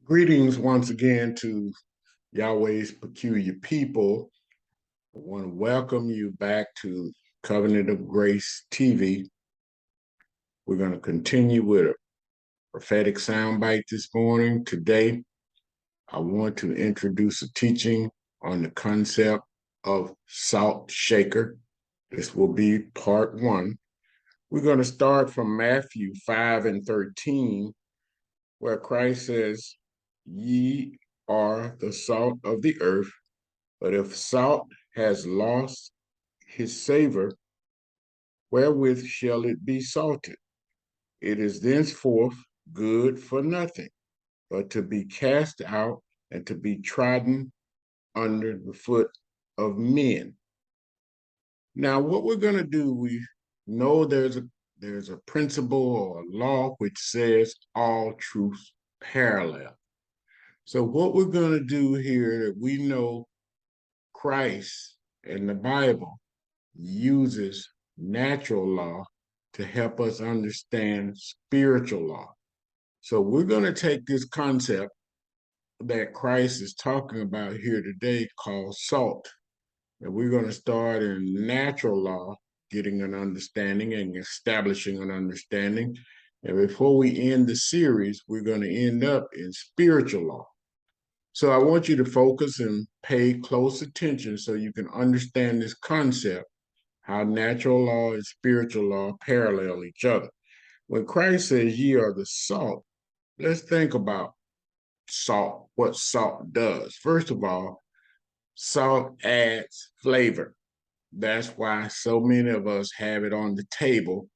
Greetings once again to Yahweh's peculiar people. I want to welcome you back to Covenant of Grace TV. We're going to continue with a prophetic soundbite this morning. Today, I want to introduce a teaching on the concept of salt shaker. This will be part one. We're going to start from Matthew 5 and 13, where Christ says, "Ye are the salt of the earth, but if salt has lost his savor, wherewith shall it be salted? It is thenceforth good for nothing, but to be cast out and to be trodden under the foot of men." Now, what we're going to do, we know there's a principle or a law which says all truths parallel. So what we're going to do here, that we know Christ and the Bible uses natural law to help us understand spiritual law. So we're going to take this concept that Christ is talking about here today called salt, and we're going to start in natural law, getting an understanding and establishing an understanding. And before we end the series, we're going to end up in spiritual law. So I want you to focus and pay close attention so you can understand this concept, how natural law and spiritual law parallel each other. When Christ says, "Ye are the salt," let's think about salt, what salt does. First of all, salt adds flavor. That's why so many of us have it on the table,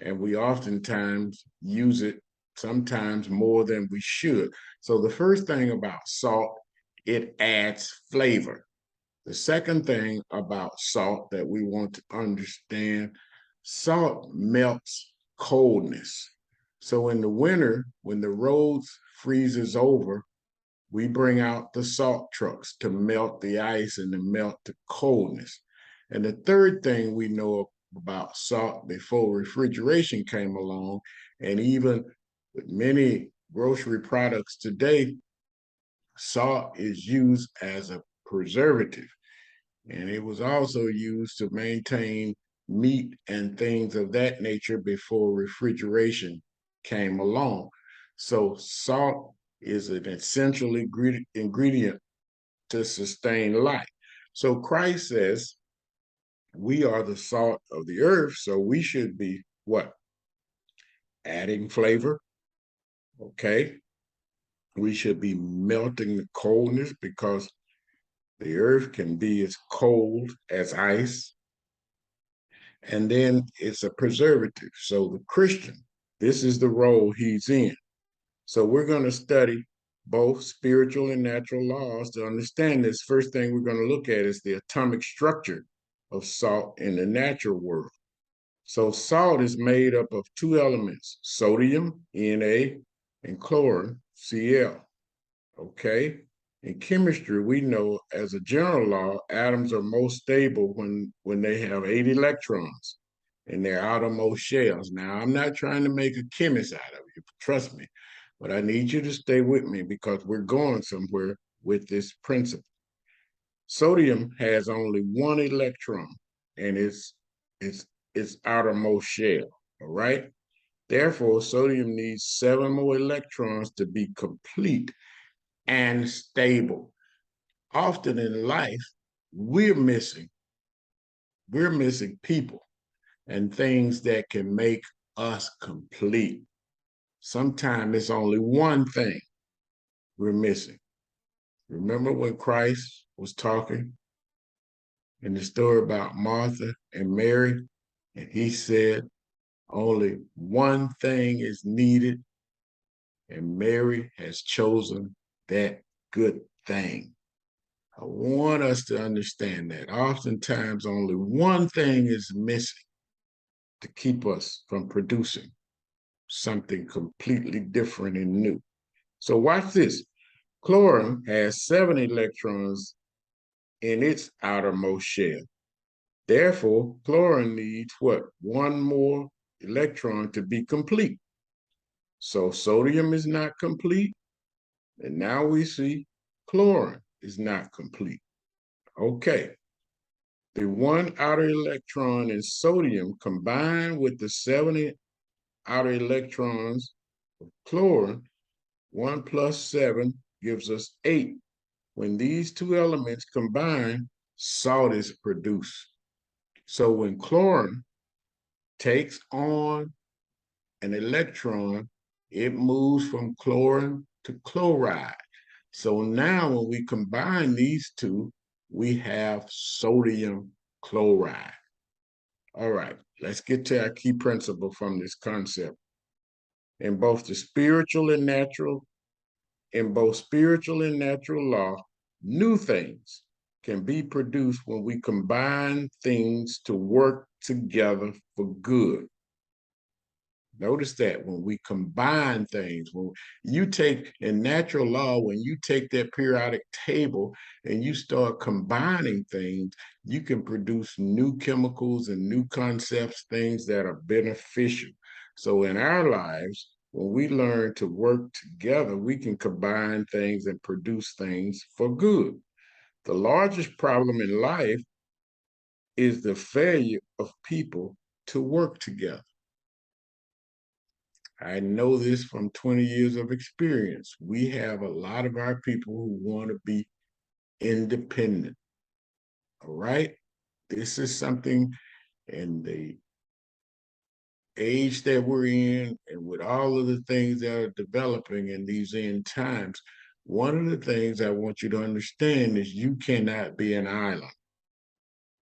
and we oftentimes use it sometimes more than we should. So the first thing about salt, it adds flavor. The second thing about salt that we want to understand, salt melts coldness. So in the winter, when the roads freezes over, we bring out the salt trucks to melt the ice and to melt the coldness. And the third thing we know about salt before refrigeration came along, and even with many grocery products today, salt is used as a preservative. And it was also used to maintain meat and things of that nature before refrigeration came along. So salt is an essential ingredient to sustain life. So Christ says, we are the salt of the earth, so we should be what? Adding flavor, okay? We should be melting the coldness, because the earth can be as cold as ice. And then it's a preservative. So the Christian, this is the role he's in. So we're going to study both spiritual and natural laws to understand this. First thing we're going to look at is the atomic structure of salt in the natural world. So salt is made up of two elements, sodium, Na, and chlorine, Cl. Okay? In chemistry, we know as a general law, atoms are most stable when they have 8 electrons in their outermost shells. Now, I'm not trying to make a chemist out of you, trust me, but I need you to stay with me because we're going somewhere with this principle. Sodium has only 1 electron in its outermost shell, all right? Therefore, sodium needs 7 more electrons to be complete and stable. Often in life, we're missing people and things that can make us complete. Sometimes it's only one thing we're missing. Remember when Christ was talking in the story about Martha and Mary, and he said only one thing is needed, and Mary has chosen that good thing. I want us to understand that oftentimes only one thing is missing to keep us from producing something completely different and new. So watch this. Chlorine has 7 electrons in its outermost shell. Therefore, chlorine needs what? 1 more electron to be complete. So sodium is not complete. And now we see chlorine is not complete. Okay. The one outer electron in sodium combined with the 70 outer electrons of chlorine, 1 plus 7 gives us 8. When these two elements combine, salt is produced. So when chlorine takes on an electron, it moves from chlorine to chloride. So now when we combine these two, we have sodium chloride. All right, let's get to our key principle from this concept. In both spiritual and natural law, new things can be produced when we combine things to work together for good. Notice that when we combine things, when you take in natural law, when you take that periodic table and you start combining things, you can produce new chemicals and new concepts, things that are beneficial. So in our lives, when we learn to work together, we can combine things and produce things for good. The largest problem in life is the failure of people to work together. I know this from 20 years of experience. We have a lot of our people who want to be independent. All right. This is something in the age that we're in, and with all of the things that are developing in these end times, one of the things I want you to understand is you cannot be an island.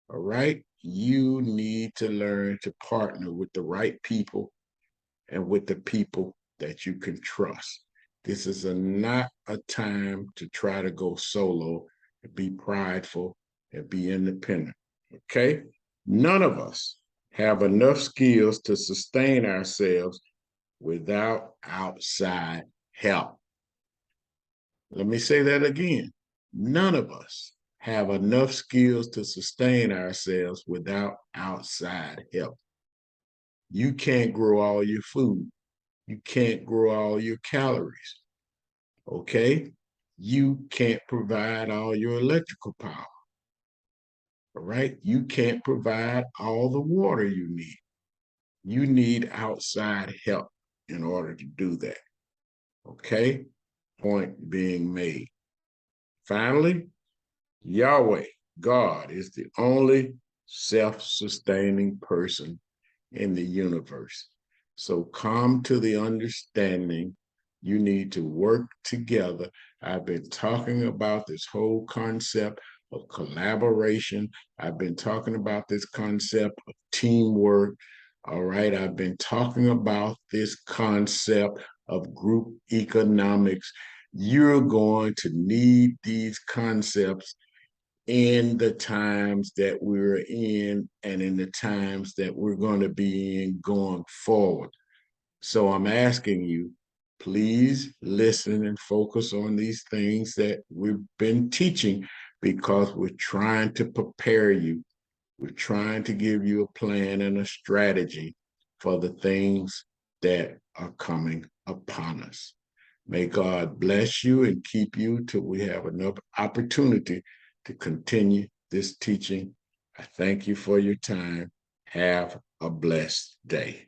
All right. You need to learn to partner with the right people and with the people that you can trust. This is not a time to try to go solo and be prideful and be independent. Okay? None of us have enough skills to sustain ourselves without outside help. Let me say that again. None of us have enough skills to sustain ourselves without outside help. You can't grow all your food. You can't grow all your calories. Okay? You can't provide all your electrical power. All right? You can't provide all the water you need. You need outside help in order to do that. Okay? Point being made. Finally, Yahweh, God, is the only self-sustaining person in the universe. So come to the understanding you need to work together. I've been talking about this whole concept of collaboration. I've been talking about this concept of teamwork. All right. I've been talking about this concept of group economics. You're going to need these concepts in the times that we're in and in the times that we're going to be in going forward. So I'm asking you, please listen and focus on these things that we've been teaching, because we're trying to prepare you. We're trying to give you a plan and a strategy for the things that are coming upon us. May God bless you and keep you till we have another opportunity to continue this teaching. I thank you for your time. Have a blessed day.